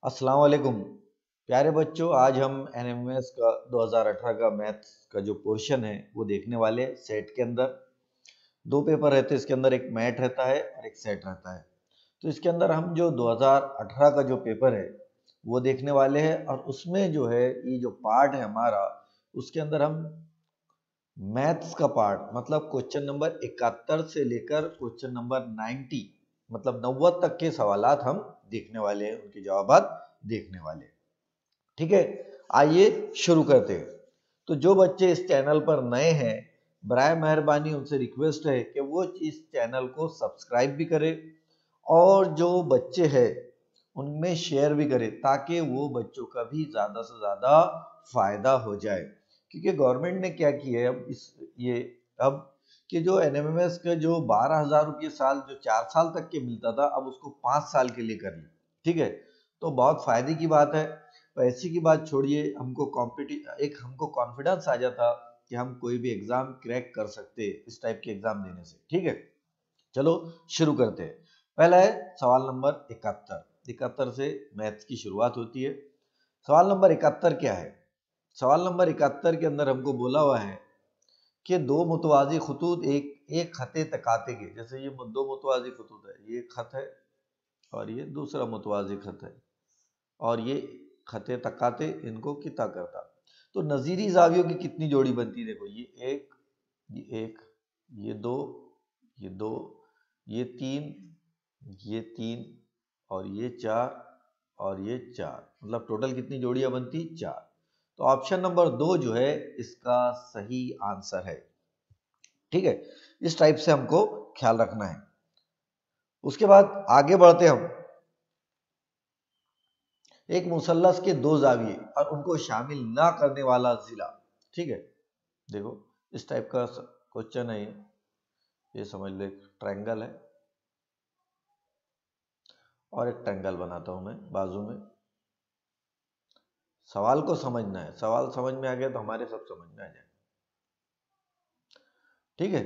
अस्सलाम वालेकुम प्यारे बच्चों। आज हम एनएमएस का 2018 का मैथ्स का जो पोर्शन है वो देखने वाले हैं। सेट के अंदर दो पेपर रहते हैं, इसके अंदर एक मैथ रहता है और एक सेट रहता है। तो इसके अंदर हम जो 2018 का जो पेपर है वो देखने वाले हैं और उसमें जो है ये जो पार्ट है हमारा, उसके अंदर हम मैथ्स का पार्ट मतलब क्वेश्चन नंबर 71 से लेकर क्वेश्चन नंबर 90 मतलब 90 तक के सवालात हम देखने वाले हैं, उनके जवाब देखने वाले हैं। ठीक है, आइए शुरू करते हैं। तो जो बच्चे इस चैनल पर नए हैं, बराए मेहरबानी उनसे रिक्वेस्ट है कि वो इस चैनल को सब्सक्राइब भी करें और जो बच्चे हैं उनमें शेयर भी करें ताकि वो बच्चों का भी ज़्यादा से ज़्यादा फायदा हो जाए। क्योंकि गवर्नमेंट ने क्या किया है अब कि जो एनएमएमएस का जो 12,000 रुपये साल जो 4 साल तक के मिलता था, अब उसको 5 साल के लिए कर लिया। ठीक है, तो बहुत फायदे की बात है। पैसे की बात छोड़िए, हमको कॉन्फिडेंस आ जाता कि हम कोई भी एग्जाम क्रैक कर सकते हैं इस टाइप के एग्जाम देने से। ठीक है, चलो शुरू करते हैं। पहला है सवाल नंबर 71 से मैथ्स की शुरुआत होती है। सवाल नंबर 71 क्या है? सवाल नंबर 71 के अंदर हमको बोला हुआ है कि दो मुतवाजी खतूत एक खते तकाते के, जैसे ये दो मुतवाजी खतूत है, ये खत है और ये दूसरा मुतवाजी खत है और ये खते तकाते इनको किता करता। तो नजीरी जावियों की कितनी जोड़ी बनती है? देखो, ये एक, ये दो, ये दो, ये तीन और ये चार और ये चार, मतलब टोटल कितनी जोड़ियां बनती? 4। तो ऑप्शन नंबर 2 जो है इसका सही आंसर है। ठीक है, इस टाइप से हमको ख्याल रखना है। उसके बाद आगे बढ़ते हम। एक मुसल्लस के दो जाविये और उनको शामिल ना करने वाला जिला। ठीक है, देखो इस टाइप का क्वेश्चन है। ये समझ लो एक ट्रायंगल है और एक ट्रायंगल बनाता हूं मैं बाजू में। सवाल को समझना है, सवाल समझ में आ गया तो हमारे सब समझ में आ जाए। ठीक है,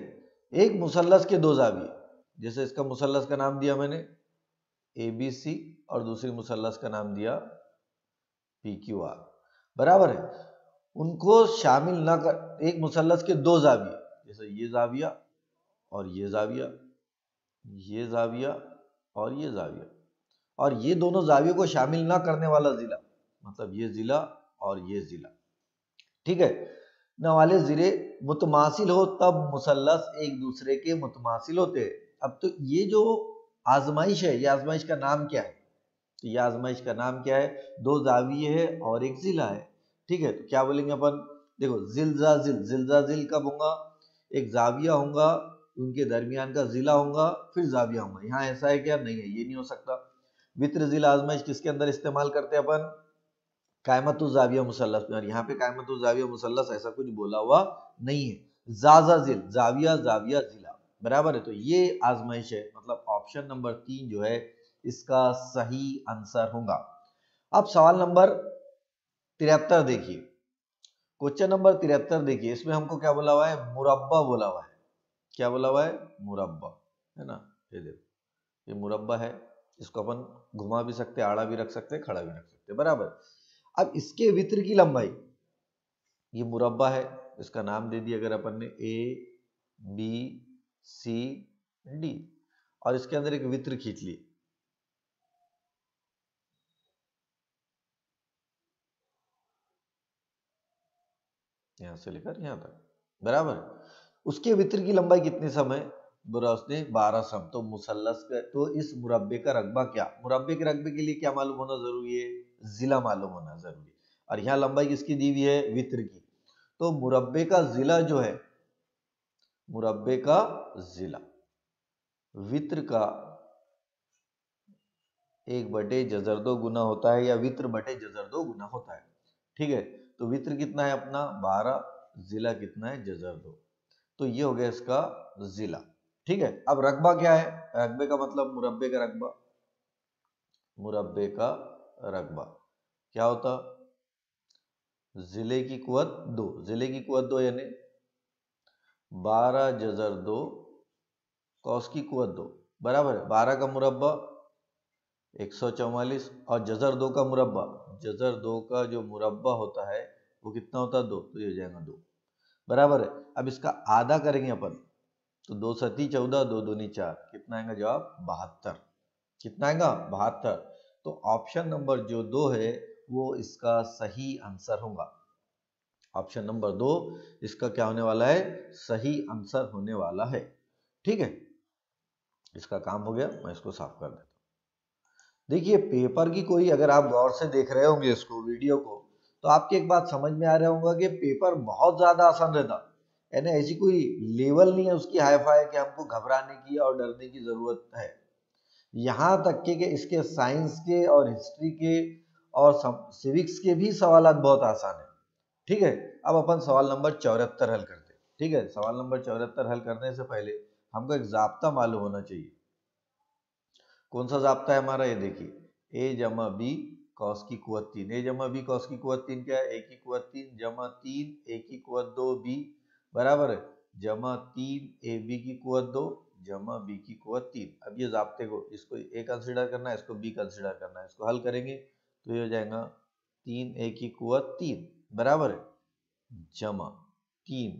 एक मुसल्लस के दो जाविये, जैसे इसका मुसल्लस का नाम दिया मैंने ABC और दूसरी मुसल्लस का नाम दिया PQR, बराबर है। उनको शामिल ना कर, एक मुसल्लस के दो जाविये, जैसे ये जाविया और ये जाविया, ये जाविया और ये जाविया, और ये दोनों जावियों को शामिल ना करने वाला जिला, मतलब ये जिला और ये जिला। ठीक है, न वाले जिले मुतमासिल हो तब मुसल्लस एक दूसरे के मुतमासिल होते हैं। अब तो ये जो आजमाइश है, ये आजमाइश का नाम क्या है? तो ये आजमाइश का नाम क्या है? दो जाविये है और एक जिला है। ठीक है, तो क्या बोलेंगे अपन? देखो, जिलजाजिल कब होगा? एक जाविया होगा, उनके दरमियान का जिला होगा, फिर जाविया होगा। यहाँ ऐसा है क्या? नहीं है, ये नहीं हो सकता। वित्र जिला आजमाइश किसके अंदर इस्तेमाल करते हैं अपन? कायमतुल जाविया मुसल्लस में, और यहाँ पे कायमतुल जाविया मुसल्लस ऐसा कुछ बोला हुआ नहीं है। जाजाजिल, जाविया जाविया जिला, बराबर है। तो ये आजमाइश है, मतलब ऑप्शन नंबर 3 जो है इसका सही आंसर होगा। अब सवाल नंबर 73 देखिए। क्वेश्चन नंबर 73 देखिए, इसमें हमको क्या बोला हुआ है? मुरब्बा बोला हुआ है। क्या बोला हुआ है? मुरब्बा, है ना। ये देखो, ये मुरब्बा है, इसको अपन घुमा भी सकते, आड़ा भी रख सकते, खड़ा भी रख सकते, बराबर। अब इसके वित्र की लंबाई, ये मुरब्बा है, इसका नाम दे दिया अगर अपन ने ABCD, और इसके अंदर एक वित्र खींच ली, यहां से लेकर यहां तक, बराबर। उसके वित्र की लंबाई कितने सम है? बोला उसने 12 सम। तो मुसल्लस का, तो इस मुरब्बे का रकबा क्या? मुरब्बे के रकबे के लिए क्या मालूम होना जरूरी है? जिला मालूम होना जरूरी है। और यहाँ लंबाई किसकी दी हुई है? वित्र की। तो मुरब्बे का जिला जो है, मुरब्बे का जिला वित्र का 1/जजर 2 गुना होता है, या वित्र बटे जजर 2 गुना होता है। ठीक है, तो वित्र कितना है अपना? 12, जिला कितना है? जजर 2। तो ये हो गया इसका जिला। ठीक है, अब रकबा क्या है? रकबे का मतलब मुरब्बे का रकबा, मुरब्बे का रकबा क्या होता? जिले की कुवत 2, जिले की कुवत 2 यानी 12 जजर 2 कौस की कुवत 2, बराबर है। 12 का मुरब्बा 144 और जजर 2 का मुरब्बा, जजर 2 का जो मुरब्बा होता है वो कितना होता है 2, तो ये हो जाएगा 2, बराबर है। अब इसका आधा करेंगे अपन, तो 2 सती 14, 2 दूनी 4, कितना आएगा जवाब 72, कितना आएगा 72। तो ऑप्शन नंबर जो 2 है वो इसका सही आंसर होगा। ऑप्शन नंबर 2 इसका क्या होने वाला है, सही आंसर होने वाला है। ठीक है, इसका काम हो गया, मैं इसको साफ कर देता हूं। देखिए पेपर की कोई, अगर आप गौर से देख रहे होंगे इसको वीडियो को, तो आपकी एक बात समझ में आ रहा होगा कि पेपर बहुत ज्यादा आसान रहता, यानी ऐसी कोई लेवल नहीं है उसकी हाई फाई कि हमको घबराने की और डरने की जरूरत है। यहाँ तक कि इसके साइंस के और हिस्ट्री के और सिविक्स के भी सवाल बहुत आसान है। ठीक है, अब अपन सवाल नंबर 74 हल करते हैं। ठीक है, सवाल नंबर 74 हल करने से पहले हमको एक जाब्ता मालूम होना चाहिए। कौन सा जाब्ता है हमारा, ये देखिए, a जमा बी कॉस की कुवत 3, a जमा बी कॉस की कुवत 3 क्या है, a की कुवत 3 जमा 3 a की कुवत 2 b, बराबर है, जमा 3 ए बी की कुवत 2 जमा बी की कुवत 3। अब ये जाब्ते को, इसको a कंसिडर करना है, इसको b कंसिडर करना है, इसको हल करेंगे तो ये हो जाएगा 3 a की कुवत 3, बराबर है, जमा 3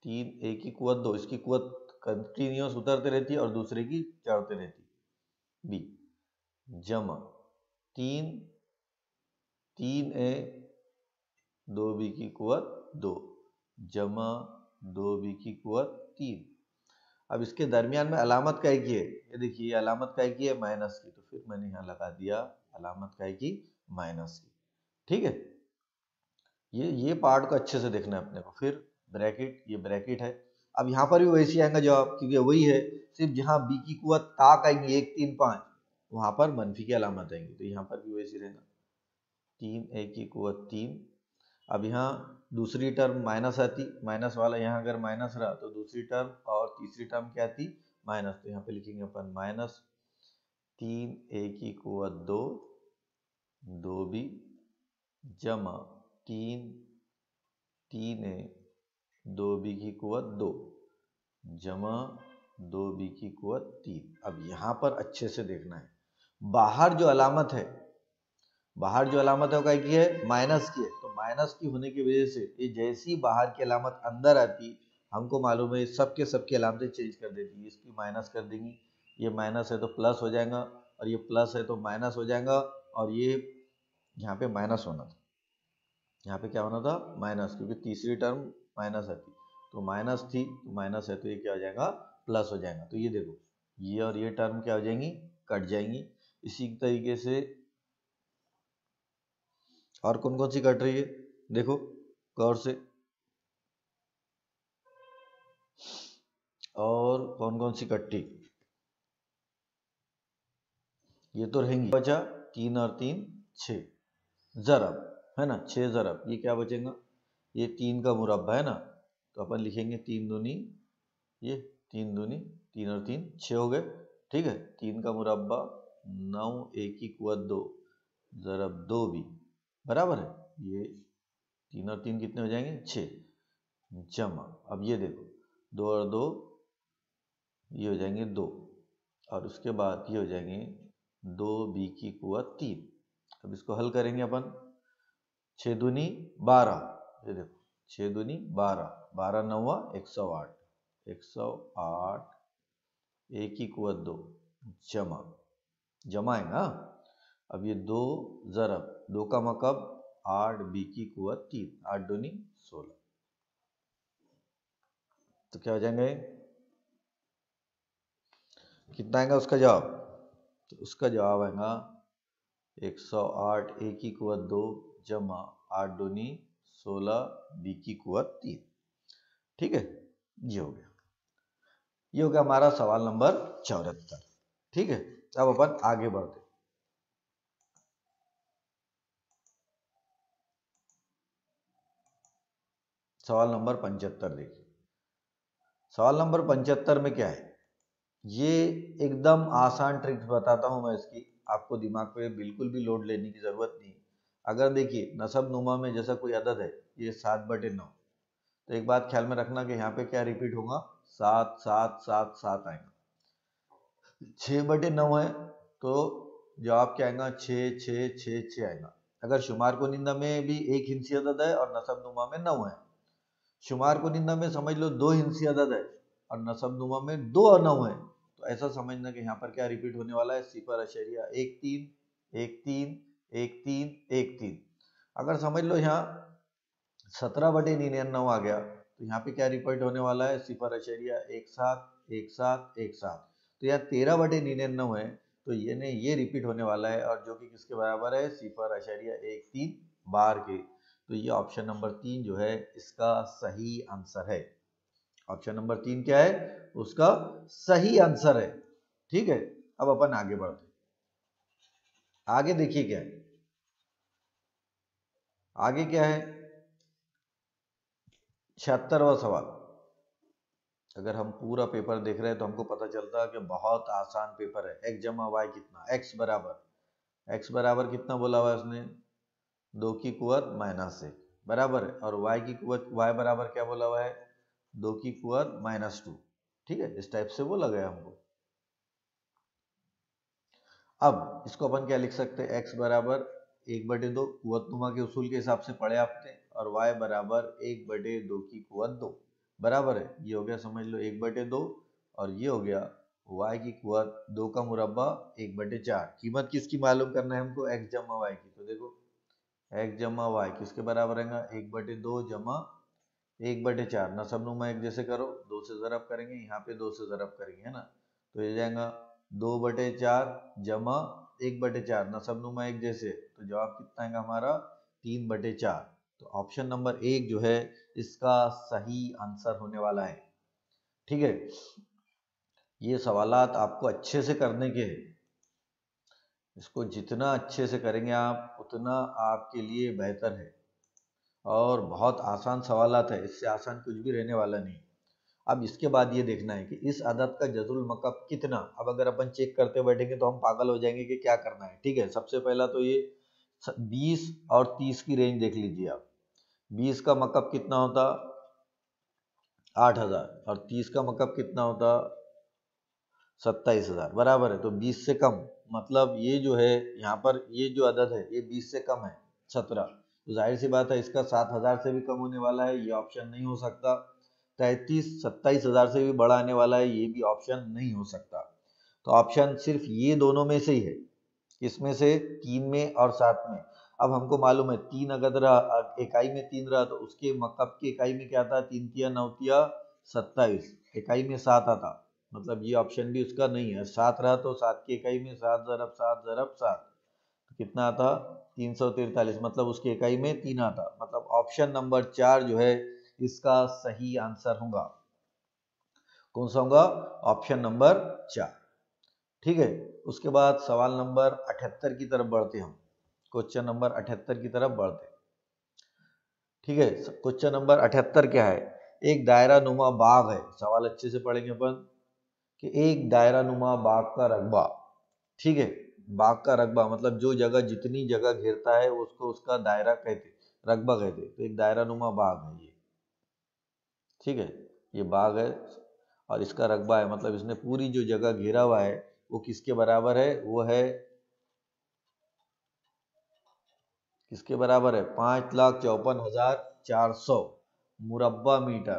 a की कुवत 2, इसकी कुवत कंटिन्यूअस उतरते रहती है और दूसरे की चढ़ते रहती है, बी, जमा 3 a 2b की कुवत 2 जमा 2b की कुवत 3। अब इसके दरमियान में अलामत काय की है, ये देखिए अलामत काय की है माइनस की, तो फिर मैंने यहाँ लगा दिया अलामत काय की माइनस की। ठीक है, ये पार्ट को अच्छे से देखना है अपने को। फिर ब्रैकेट, ये ब्रैकेट है, अब यहाँ पर भी वैसे आएगा जवाब, क्योंकि वही है, सिर्फ जहाँ बी की कुवत ताक आएंगी 1 3 5, वहां पर मनफी की अलामत आएंगी, तो यहाँ पर भी वैसे रहेगा 3 a की कुवत 3। अब यहाँ दूसरी टर्म माइनस आती, माइनस वाला यहाँ अगर माइनस रहा तो दूसरी टर्म और तीसरी टर्म क्या आती, माइनस, तो यहाँ पे लिखेंगे अपन माइनस 3 a की कुवत 2 2b जमा 3 a 2b की कुवत 2 जमा 2b की कुवत 3। अब यहाँ पर अच्छे से देखना है, बाहर जो अलामत है, बाहर जो अलामत है वो क्या की है, माइनस की है, तो माइनस की होने की वजह से ये जैसी बाहर की अलामत अंदर आती, हमको मालूम है सबके सबकी अलामतें चेंज कर देती है। इसकी माइनस कर देंगी, ये माइनस है तो प्लस हो जाएगा, और ये प्लस है तो माइनस हो जाएगा, और ये यहाँ पे माइनस होना था, यहाँ पे क्या होना था माइनस, क्योंकि तीसरी टर्म माइनस आती, तो माइनस थी तो माइनस है तो ये क्या हो जाएगा प्लस हो जाएगा। तो ये देखो, ये और ये टर्म क्या हो जाएंगी, कट जाएंगी। इसी तरीके से और कौन कौन सी कट रही है, देखो गौर से, और कौन कौन सी कट्टी, ये तो रहेंगी, बचा 3 और 3 6 जरब, है ना, 6 जरब, ये क्या बचेगा, ये 3 का मुरब्बा है ना, तो अपन लिखेंगे 3 दूनी, ये 3 दूनी 3 और 3 6 हो गए। ठीक है, 3 का मुरब्बा 9 a की कुवत 2 जरब 2b, बराबर है, ये 3 और 3 कितने हो जाएंगे 6, जमा, अब ये देखो 2 और 2 ये हो जाएंगे 2, और उसके बाद ये हो जाएंगे 2b की कुवत 3। अब इसको हल करेंगे अपन, 6 दूनी 12, ये देखो 6 दूनी 12, 12 नौवा 108, 108 a की कुवत 2 जमा, जमा है ना, अब ये 2 जरब 2 का मकब 8 b की कुवत 3, 8 दूनी 16, तो क्या हो जाएंगे, कितना आएगा उसका जवाब, तो उसका जवाब आएगा 108 a की कुवत 2 जमा 8 दूनी 16 b की कुवत 3। ठीक है, ये हो गया, ये हो गया हमारा सवाल नंबर 74। ठीक है, अब अपन आगे बढ़ते, सवाल नंबर 75 देखिए। सवाल नंबर 75 में क्या है, ये एकदम आसान ट्रिक्स बताता हूं मैं इसकी, आपको दिमाग पे बिल्कुल भी लोड लेने की जरूरत नहीं। अगर देखिए नसब नुमा में जैसा कोई अदद है, ये 7/9, तो एक बात ख्याल में रखना कि यहाँ पे क्या रिपीट होगा, 7 7 7 7 आएगा। 6/9 है तो जवाब क्या आएगा, 6 आएगा। अगर शुमार कुनिंदा में भी 1 हिंसी अदद है और नसबनुमा में 9 है, शुमार कुनिंदा में समझ लो 2 हिंसी अदद है और नसबनुमा में 2 और 9 है, तो ऐसा समझना कि यहाँ पर क्या रिपीट होने वाला है, 0.13 13 13 13। अगर समझ लो यहाँ 17/99 आ गया, तो यहाँ पे क्या रिपीट होने वाला है, 0.17 तो यहाँ 13/99 है, तो ये रिपीट होने वाला है और जो कि किसके बराबर है, 0.13 बार के। तो ये ऑप्शन नंबर 3 जो है इसका सही आंसर है। ऑप्शन नंबर 3 क्या है, उसका सही आंसर है। ठीक है, अब अपन आगे बढ़ते, आगे देखिए क्या है, आगे क्या है, 76वां सवाल। अगर हम पूरा पेपर देख रहे हैं तो हमको पता चलता है कि बहुत आसान पेपर है। x जमा वाई कितना, x बराबर कितना बोला हुआ है उसने, 2 की कुवत -1 बराबर है, और y की कुवत y बराबर क्या बोला हुआ है, 2 की कुवत -2। ठीक है, इस टाइप से बोला गया हमको। अब इसको अपन क्या लिख सकते हैं, x बराबर 1/2 कुवतनुमा के उसूल के हिसाब से पढ़े आपने, और y बराबर 1/2 की कुवत 2 बराबर है, ये हो गया समझ लो 1/2, और ये हो गया y की कुवत 2 का मुरब्बा 1/4। कीमत किसकी मालूम करना है हमको, x जमा y की। तो देखो x जमा वाई किसके बराबर रहेगा, 1/2 जमा 1/4। नसबनुमा एक जैसे करो, 2 से ज़रब करेंगे, यहाँ पे 2 से ज़रब करेंगे, है ना, तो ये जाएगा 2/4 जमा 1/4। नसबनुमा एक जैसे, तो जवाब कितना आएगा हमारा, 3/4। तो ऑप्शन नंबर 1 जो है इसका सही आंसर होने वाला है। ठीक है, ये सवालात आपको अच्छे से करने के हैं, इसको जितना अच्छे से करेंगे आप उतना आपके लिए बेहतर है, और बहुत आसान सवालात है, इससे आसान कुछ भी रहने वाला नहीं। अब इसके बाद ये देखना है कि इस अदद का जज़ुल मकब कितना। अब अगर अपन चेक करते बैठेंगे तो हम पागल हो जाएंगे कि क्या करना है। ठीक है, सबसे पहला तो ये 20 और 30 की रेंज देख लीजिए आप। 20 का मकब कितना होता, 8000, और 30 का मकब कितना होता, 27,000 बराबर है। तो 20 से कम, मतलब ये जो है यहाँ पर ये जो अदद है ये 20 से कम है 17, तो जाहिर सी बात है इसका 7,000 से भी कम होने वाला है, ये ऑप्शन नहीं हो सकता। 33 27,000 से भी बड़ा आने वाला है, ये भी ऑप्शन नहीं हो सकता। तो ऑप्शन सिर्फ ये दोनों में से ही है, इसमें से 3 में और 7 में। अब हमको मालूम है 3 अगर रहा, इकाई में 3 रहा, तो उसके मकब की इकाई में क्या था, 3 तिया 9 तिया 27, इकाई में 7 आता, मतलब ये ऑप्शन भी उसका नहीं है। 7 रहा तो 7 की इकाई में 7 ज़रब 7 ज़रब 7, तो कितना आता, 343, मतलब उसकी इकाई में 3 आता। मतलब ऑप्शन नंबर 4 जो है इसका सही आंसर होगा। कौन सा होगा, ऑप्शन नंबर 4। ठीक है, उसके बाद सवाल नंबर 78 की तरफ बढ़ते हम, क्वेश्चन नंबर 78 की तरफ बढ़ते। ठीक है, क्वेश्चन नंबर 78 क्या है, एक दायरा नुमा बाग है। सवाल अच्छे से पढ़ेंगे अपन कि एक दायरा नुमा बाग का रकबा, ठीक है, बाग का रकबा मतलब जो जगह जितनी जगह घेरता है उसको उसका दायरा कहते, रकबा कहते। तो एक दायरा नुमा बाग है ये, ठीक है, ये बाग है और इसका रकबा है, मतलब इसने पूरी जो जगह घेरा हुआ है वो किसके बराबर है, वो है किसके बराबर है, 5,54,400 मुरब्बा मीटर।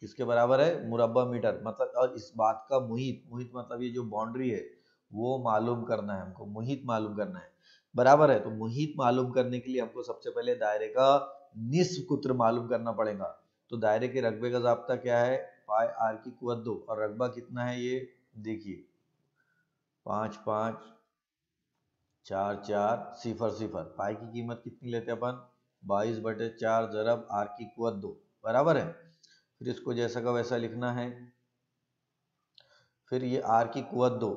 किसके बराबर है, मुरब्बा मीटर। मतलब और इस बात का मुहित, मुहित मतलब ये जो बाउंड्री है वो मालूम करना है हमको, मुहित मालूम करना है, बराबर है। तो मुहित मालूम करने के लिए हमको सबसे पहले दायरे का निस्फ कुत्र मालूम करना पड़ेगा। तो दायरे के रकबे का ज़ाब्ता क्या है, पाई आर की कुवत 2, और रकबा कितना है ये देखिए 5,5,4,4,0,0। पाई की कीमत कितनी लेते हैं अपन, 22/4 ज़रब आर की कुवत 2 बराबर है। फिर इसको जैसा का वैसा लिखना है। फिर ये आर की कुवत 2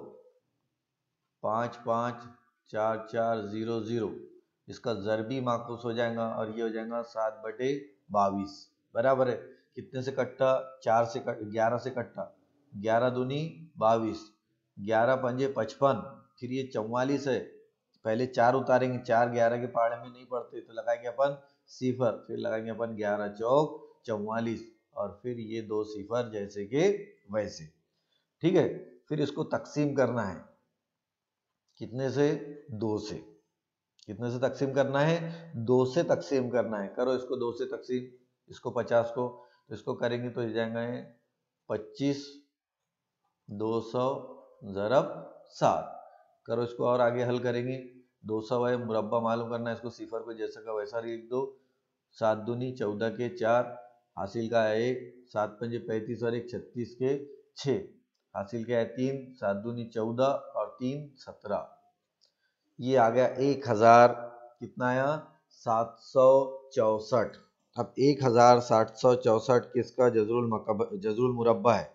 5,5,4,4,0,0, इसका ज़रबी माकूस हो जाएगा और ये हो जाएगा 7/22 बराबर है। कितने से कट्टा, 11 से कट्टा, 11 दूनी 22, 11 पंजे 55, फिर ये 44 है। पहले 4 उतारेंगे, 4 11 के पहाड़े में नहीं पड़ते, तो लगाएंगे अपन 0, फिर लगाएंगे अपन 11 चौक 44, और फिर ये 2 0 जैसे के वैसे। ठीक है, फिर इसको तकसीम करना है। कितने से? 2 से। कितने से तकसीम करना है? 2 से तकसीम करना है। करो इसको 2 से तकसीम, इसको 50 को, तो इसको करेंगे तो जाएंगे 25 200 ज़रब 7। करो इसको और आगे हल करेंगे। 200 है, मुरब्बा मालूम करना है, इसको सिफर को जैसा का वैसा लिख दो। 7 दूनी 14 के 4, हासिल का है 1, 7 पंजे 35 और 1 36 के 6, हासिल क्या है 3, 7 दूनी 14 और 3 17। ये आ गया 1000, कितना आया? 764। अब 1764 किसका जज़रुल मुरब्बा है?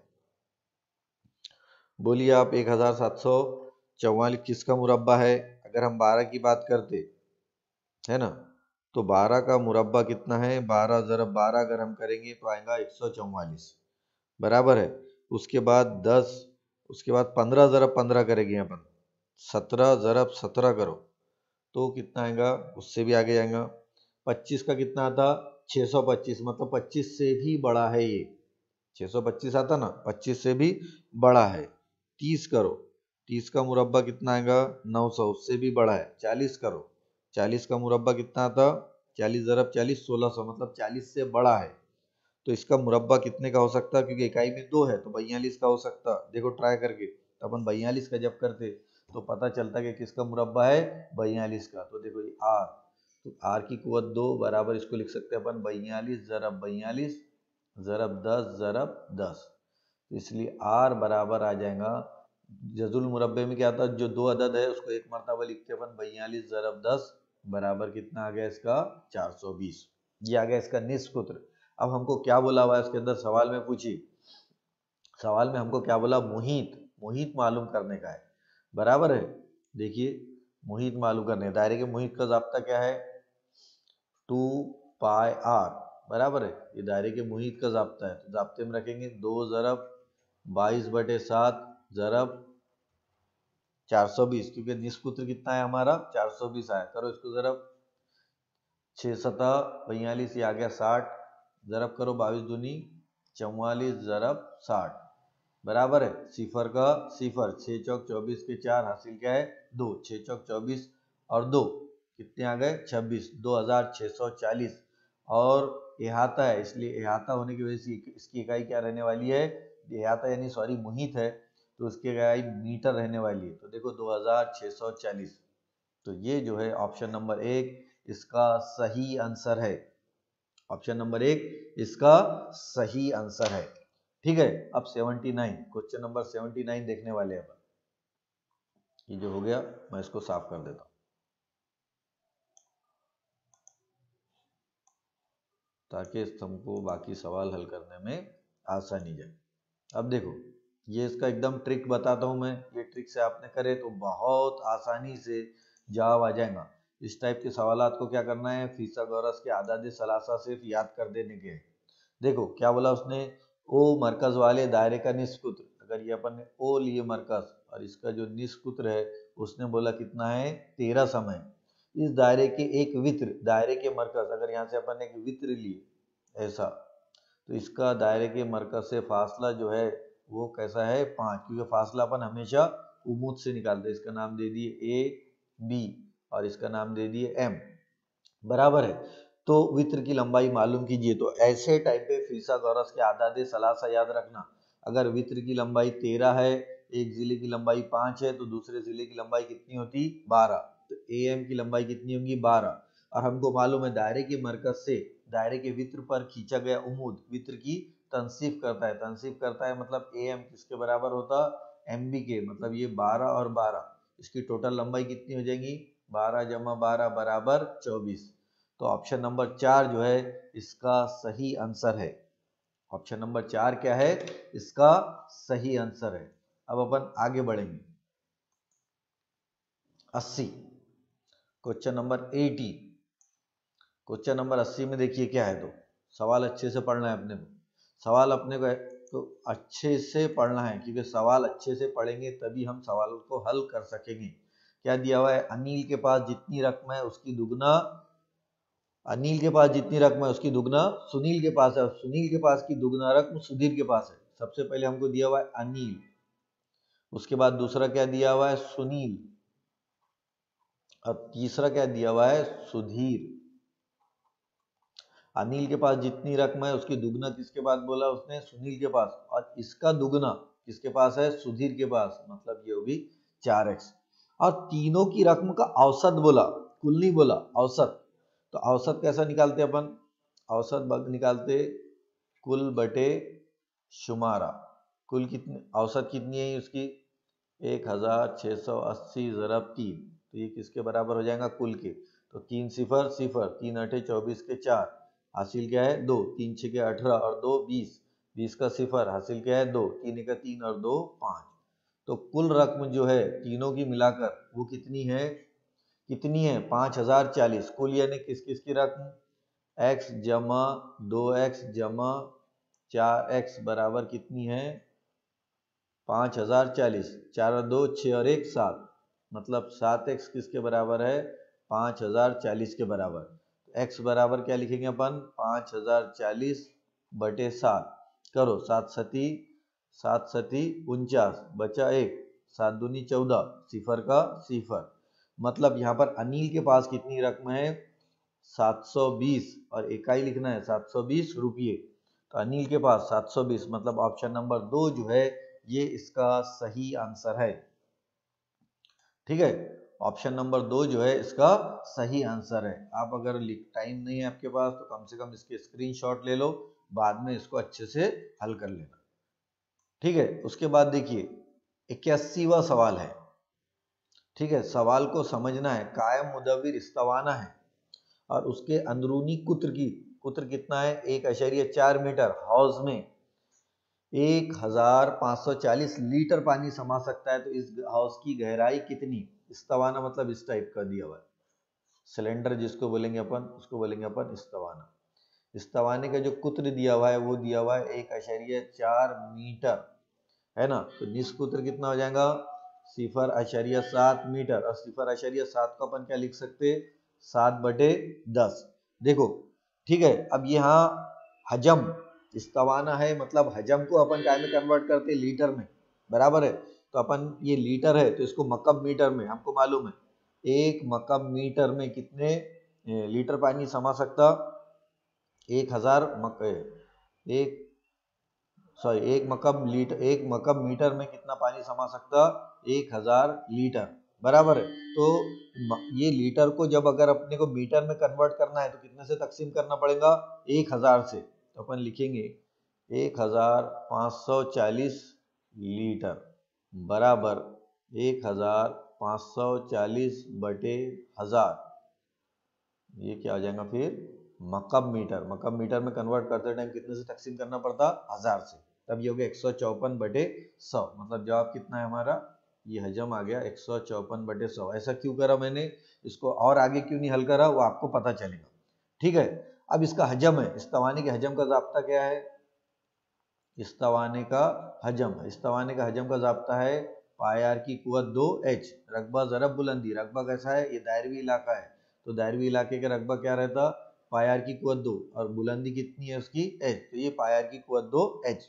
बोलिए आप, 1744 किसका मुरब्बा है? अगर हम 12 की बात करते है ना, तो 12 का मुरब्बा कितना है? 12 ज़रब 12 अगर हम करेंगे तो आएगा 144, बराबर है। उसके बाद 10, उसके बाद 15 ज़रब 15 करेंगे अपन, 17 ज़रब 17 करो तो कितना आएगा? उससे भी आगे जाएगा। 25 का कितना आता? 625, मतलब 25 से भी बड़ा है ये। 625 आता ना, 25 से भी बड़ा है। 30 करो, 30 का मुरब्बा कितना आएगा? 900, उससे भी बड़ा है। 40 करो, 40 का मुरब्बा कितना आता? 40 ज़रब 40 1600, मतलब 40 से बड़ा है। तो इसका मुरब्बा कितने का हो सकता है? क्योंकि इकाई में 2 है तो 42 का हो सकता। देखो ट्राई करके, तो अपन 42 का जब करते तो पता चलता कि किसका मुरब्बा है? 42 का। तो देखो ये आर, तो आर की कुवत 2 बराबर इसको लिख सकते हैं अपन 42 ज़रब 42 ज़रब 10 ज़रब 10। तो इसलिए आर बराबर आ जाएगा, जजुल मुरब्बे में क्या था? जो 2 अदद है उसको एक मरतबा लिखते अपन 42 ज़रब 10 बराबर कितना आ गया इसका? 420। ये आ गया इसका निस्फ सूत्र। अब हमको क्या बोला हुआ है इसके अंदर? सवाल में पूछी, सवाल में हमको क्या बोला? मुहीत, मुहीत मालूम करने का है, बराबर है। देखिए मुहीत मालूम करने, दायरे के मुहीत का ज़ाब्ता क्या है? 2 पाई आर, बराबर है। ये दायरे के मुहीत का ज़ाब्ता है, तो ज़ाब्ते में रखेंगे 2 ज़रब 22/7 ज़रब 420, क्योंकि निस्फ सूत्र कितना है हमारा? 420 आया। करो इसको ज़रब, 6 सता 42, ये आ गया 60, ज़रब करो 22 दूनी 44 ज़रब 60, बराबर है। सिफर का सिफर, 6 चौक 24 के 4, हासिल क्या है? 2, 6 चौक 24 और 2 कितने आ गए? 26, 2640। और इहाता है, इसलिए इहाता होने की वजह से इसकी इकाई क्या रहने वाली है? इहाता यानी सॉरी मुहित है, तो उसकी इकाई मीटर रहने वाली है। तो देखो 2640, तो ये जो है ऑप्शन नंबर 1 इसका सही आंसर है। ऑप्शन नंबर 1 इसका सही आंसर है। ठीक है, अब 79, क्वेश्चन नंबर 79 देखने वाले हैं अपन। ये जो हो गया, मैं इसको साफ कर देता हूँ ताकि हमको बाकी सवाल हल करने में आसानी जाए। अब देखो, ये इसका एकदम ट्रिक बताता हूँ मैं। ये ट्रिक से आपने करे तो बहुत आसानी से जवाब आ जाएगा। इस टाइप के सवालात को क्या करना है? फिसागोरस के आदाद सलासा सिर्फ याद कर देने के। देखो क्या बोला उसने? ओ मरकज वाले दायरे का निस्फ सूत्र, अगर ये अपन ने ओ लिए मरकज और इसका जो निस्फ सूत्र है उसने बोला कितना है? 13 समय। इस दायरे के एक वित्र, दायरे के मरकज, अगर यहाँ से अपन एक वित्र लिए ऐसा, तो इसका दायरे के मरकज से फासला जो है वो कैसा है? 5, क्योंकि फासला अपन हमेशा उमूद से निकालते हैं। इसका नाम दे दिए ए बी और इसका नाम दे दिए एम, बराबर है। तो वित्र की लंबाई मालूम कीजिए। तो ऐसे टाइप पे फिसागोरस के आदाद सलासा याद रखना। अगर वित्र की लंबाई 13 है, एक जिले की लंबाई 5 है, तो दूसरे जिले की लंबाई कितनी होती? 12। तो एम की लंबाई कितनी होगी? 12। और हमको मालूम है दायरे के मरकज से दायरे के वित्र पर खींचा गया उमूद वित्र की तनसीफ करता है। तनसीफ करता है मतलब एम किसके बराबर होता? एम बी के, मतलब ये 12 और 12, इसकी टोटल लंबाई कितनी हो जाएगी? 12 जमा 12 बराबर 24। तो ऑप्शन नंबर 4 जो है इसका सही आंसर है। ऑप्शन नंबर 4 क्या है? इसका सही आंसर है। अब अपन आगे बढ़ेंगे। 80, क्वेश्चन नंबर 80। क्वेश्चन नंबर 80 में देखिए क्या है। तो सवाल अच्छे से पढ़ना है अपने को। सवाल अपने को तो अच्छे से पढ़ना है, क्योंकि सवाल अच्छे से पढ़ेंगे तभी हम सवाल को हल कर सकेंगे। क्या दिया हुआ है? अनिल के पास जितनी रकम है उसकी दुगना, अनिल के पास जितनी रकम है उसकी दुगना सुनील के पास है, और सुनील के पास की दुगना रकम सुधीर के पास है। सबसे पहले हमको दिया हुआ है अनिल, उसके बाद दूसरा क्या दिया हुआ है? सुनील, और तीसरा क्या दिया हुआ है, सुधीर। अनिल के पास जितनी रकम है उसकी दुगना किसके पास बोला उसने, सुनील के पास, और इसका दुगना किसके पास है, सुधीर के पास, मतलब ये होगी 4x। और तीनों की रकम का औसत बोला, कुल नहीं बोला, औसत। तो औसत कैसा निकालते अपन, औसत निकालते कुल बटे शुमारा। कुल कितनी, औसत कितनी है उसकी, 1680 ज़रब 3, तो ये किसके बराबर हो जाएगा, कुल के। तो 3 सिफर सिफर, 3 अठे 24 के 4, हासिल क्या है 2, 3 6 के 18 और 2 20, 20 का सिफर, हासिल क्या है 2, 3 एक 3 और 2 5। तो कुल रकम जो है तीनों की मिलाकर वो कितनी है, कितनी है 5040। कुल यानी किस किस की रकम, x जमा 2x जमा 4x बराबर कितनी है 5040। 4 और 2 6 और 1 7, मतलब 7x किसके बराबर है, 5040 के बराबर। x बराबर क्या लिखेंगे अपन, 5040 बटे 7, करो 7 सती 49, बचा 1, 7 दूनी 14, सिफर का सिफर। मतलब यहाँ पर अनिल के पास कितनी रकम है, 720, और इकाई लिखना है 720 रुपये। तो अनिल के पास 720, मतलब ऑप्शन नंबर 2 जो है ये इसका सही आंसर है। ठीक है, ऑप्शन नंबर 2 जो है इसका सही आंसर है। आप अगर टाइम नहीं है आपके पास तो कम से कम इसके स्क्रीनशॉट ले लो, बाद में इसको अच्छे से हल कर लेना। ठीक है, उसके बाद देखिए 81वां सवाल है। ठीक है, सवाल को समझना है, कायम मुदव्विर इस्तवाना है और उसके अंदरूनी कुत्र कितना है, 1.4 मीटर, हाउस में 1540 लीटर पानी समा सकता है। तो इस हाउस की गहराई कितनी, इस्तवाना मतलब इस टाइप का दिया हुआ है, सिलेंडर जिसको बोलेंगे अपन, उसको बोलेंगे अपन इस्तवाना। इस्तवाने का जो कुत्र दिया हुआ है वो दिया हुआ है 1.4 मीटर, है ना। तो निष्कुत्र कितना हो जाएगा, 0.7 मीटर, और 0.7 को अपन क्या लिख सकते, 7/10। देखो ठीक है, अब यहाँ हजम इस्तवाना है, मतलब हजम को अपन क्या में कन्वर्ट करते, लीटर में, बराबर है। तो अपन ये लीटर है तो इसको मकब मीटर में, हमको मालूम है 1 मकब मीटर में कितने लीटर पानी समा सकता, 1000 एक सॉरी 1 मकब लीटर, 1 मकब मीटर में कितना पानी समा सकता, 1000 लीटर, बराबर है। तो ये लीटर को जब अगर अपने को मीटर में कन्वर्ट करना है तो कितने से तकसीम करना पड़ेगा, 1000 से। तो अपन लिखेंगे 1540 लीटर बराबर 1540 बटे 1000, ये क्या हो जाएगा फिर मकब मीटर। मकब मीटर में कन्वर्ट करते टाइम कितने से तकसीम करना पड़ता, 1000 से, तब ये हो गया 154/100। मतलब जवाब कितना है हमारा, ये हजम आ गया 154/100। ऐसा क्यों करा मैंने, इसको और आगे क्यों नहीं हल करा वो आपको पता चलेगा। ठीक है, अब इसका हजम है, इस्तवाने के हजम का ज़ाब्ता क्या है, इस्तवाने का हजम का ज़ाब्ता है पायार की कुव्वत 2h, रकबा ज़रब बुलंदी। रकबा कैसा है, ये दायरवी इलाका है, तो दायरवी इलाके का रकबा क्या रहता, पायार की कुव्वत 2, और बुलंदी कितनी है उसकी h, तो ये पायार की कुव्वत 2h।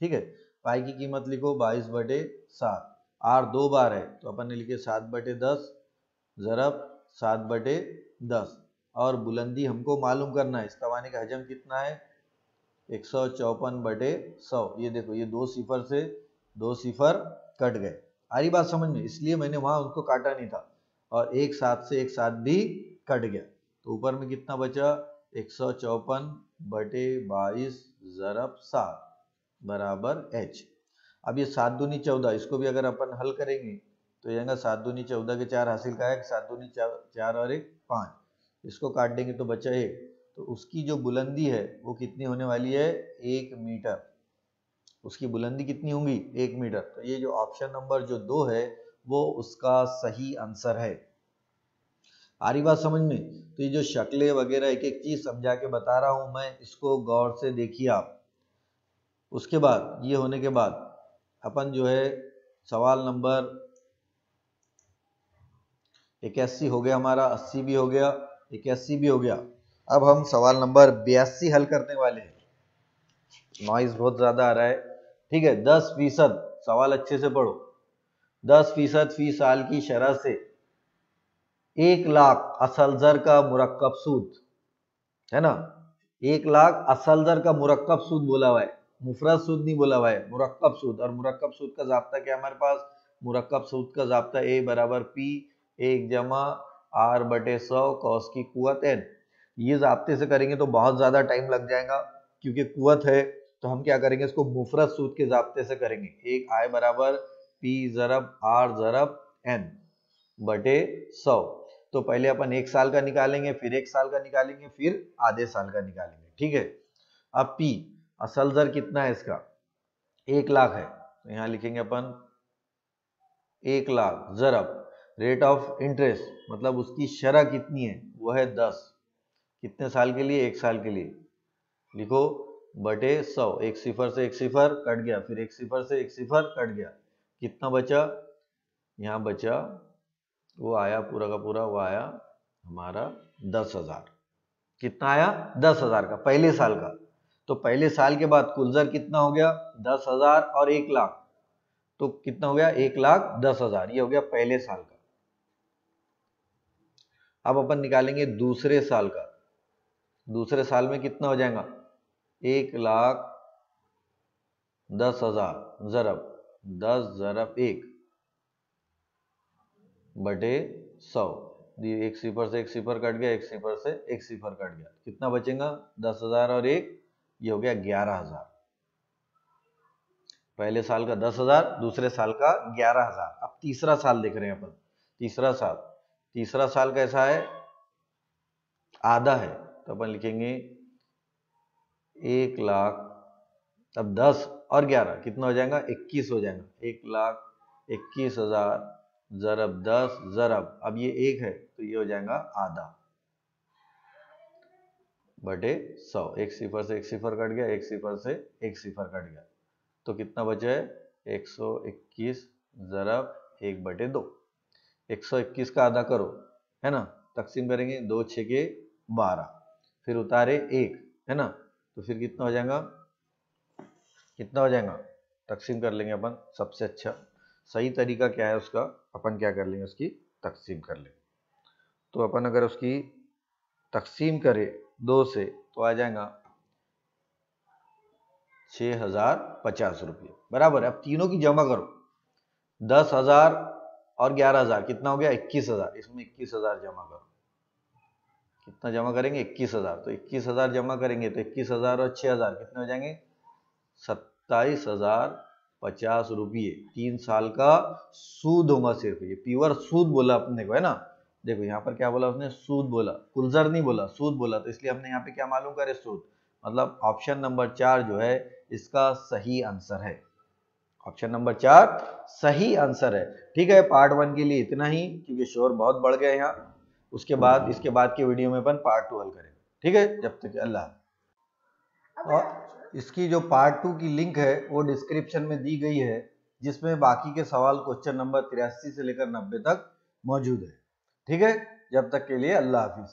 ठीक है, पाई की कीमत लिखो 22/7, r 2 बार है तो अपन ने लिखे 7/10 ज़रब 7/10, और बुलंदी हमको मालूम करना है, इस्तवाने का हजम कितना है 154/100। ये देखो ये 2 सिफर से 2 सिफर कट गए, आ रही बात समझ में, इसलिए मैंने वहां उनको काटा नहीं था, और एक साथ से एक साथ भी कट गया। तो ऊपर में कितना बचा 154/22 ज़रब 7 बराबर h। अब ये 7 दूनी 14, इसको भी अगर अपन हल करेंगे तो ये 7 दूनी 14 के 4 हासिल का है, 7 दूनी 4 और 1 5, इसको काट देंगे तो बचा 1। तो उसकी जो बुलंदी है वो कितनी होने वाली है, 1 मीटर। उसकी बुलंदी कितनी होगी, 1 मीटर। तो ये जो ऑप्शन नंबर जो 2 है वो उसका सही आंसर है। आ रही बात समझ में। तो ये जो शक्लें वगैरह एक एक चीज समझा के बता रहा हूं मैं, इसको गौर से देखिए आप। उसके बाद ये होने के बाद अपन जो है सवाल नंबर 81 हो गया हमारा, 80 भी हो गया, 81 भी हो गया। अब हम सवाल नंबर 82 हल करने वाले हैं। नॉइज बहुत ज्यादा आ रहा है। ठीक है, 10%, सवाल अच्छे से पढ़ो, 10% फी साल की शरह से 1 लाख असल जर का मुरक्कब सूद, है ना, 1 लाख असल जर का मुरक्कब सूद बोला हुआ है, मुफरद सूद नहीं बोला हुआ है, मुरक्कब सूद। और मुरक्कब सूद का जाब्ता क्या हमारे पास, मुरक्कब सूद का जाब्ता ए बराबर पी 1 जमा आर बटे 100 कॉस की कुवत n। ये जाब्ते से करेंगे तो बहुत ज्यादा टाइम लग जाएगा, क्योंकि कुवत है, तो हम क्या करेंगे, इसको मुफरद सूद के जाब्ते से करेंगे। एक आई बराबर पी जरब आर जरब n बटे 100। तो पहले अपन 1 साल का निकालेंगे, फिर 1 साल का निकालेंगे, फिर आधे साल का निकालेंगे, ठीक है। अब P असल दर कितना है इसका, 1 लाख है, तो यहाँ लिखेंगे अपन 1 लाख जरब रेट ऑफ इंटरेस्ट, मतलब उसकी शरह कितनी है, वो है 10। कितने साल के लिए, 1 साल के लिए, लिखो बटे 100। एक सिफर से एक सिफर कट गया, फिर एक सिफर से एक सिफर कट गया, कितना बचा, यहाँ बचा, वो आया पूरा का पूरा, वो आया हमारा 10,000। कितना आया, 10,000 का पहले साल का। तो पहले साल के बाद कुल दर कितना हो गया, 10,000 और 1 लाख, तो कितना हो गया, 1,10,000। ये हो गया पहले साल का। अब अपन निकालेंगे दूसरे साल का। दूसरे साल में कितना हो जाएगा, 1,10,000 जरब 10 जरब 1 बटे 100। एक सिफर से एक सिफर कट गया, एक सिफर से एक सिफर कट गया, कितना बचेगा, 10,000 और 1, ये हो गया 11,000। पहले साल का 10,000, दूसरे साल का 11,000। अब तीसरा साल देख रहे हैं अपन। तीसरा साल कैसा है, आधा है, तो अपन लिखेंगे 1 लाख, अब 10 और 11 कितना हो जाएगा, 21 हो जाएगा। 1,21,000 जरब 10 जरब, अब ये 1 है तो ये हो जाएगा आधा बटे 100। एक सिफर से एक सिफर कट गया, एक सिफर से एक सिफर कट गया, तो कितना बचा है, 121 जरब 1 बटे 2। 121 का आधा करो, है ना, तकसीम करेंगे, 2 6 के 12, फिर उतारे 1, है ना, तो फिर कितना हो जाएगा, कितना हो जाएगा, तकसीम कर लेंगे अपन। सबसे अच्छा सही तरीका क्या है उसका, अपन क्या कर लेंगे, उसकी तकसीम कर लेंगे। तो अपन अगर उसकी तकसीम करें 2 से, तो आ जाएगा 6,050 रुपये बराबर है। अब तीनों की जमा करो, 10,000 और 11,000 कितना हो गया, 21,000। इसमें 21,000 जमा करो, कितना जमा करेंगे, 21,000। तो 21,000 जमा करेंगे तो 21,000 और 6,000 कितने हो जाएंगे, 27,050 रुपये। 3 साल का सूद होगा सिर्फ, ये प्योर सूद बोला अपने को, है ना। देखो यहाँ पर क्या बोला उसने, सूद बोला, कुलजर नहीं बोला, सूद बोला, तो इसलिए हमने यहाँ पे क्या मालूम करे, सूद। मतलब ऑप्शन नंबर 4 जो है इसका सही आंसर है। ऑप्शन नंबर 4 सही आंसर है। ठीक है, पार्ट 1 के लिए इतना ही, क्योंकि शोर बहुत बढ़ गया यहाँ। उसके बाद इसके बाद के वीडियो में अपन पार्ट 2 हल करेंगे। ठीक है, जब तक अल्लाह। और इसकी जो पार्ट 2 की लिंक है वो डिस्क्रिप्शन में दी गई है, जिसमें बाकी के सवाल क्वेश्चन नंबर 83 से लेकर 90 तक मौजूद है। ठीक है, जब तक के लिए अल्लाह हाफिज।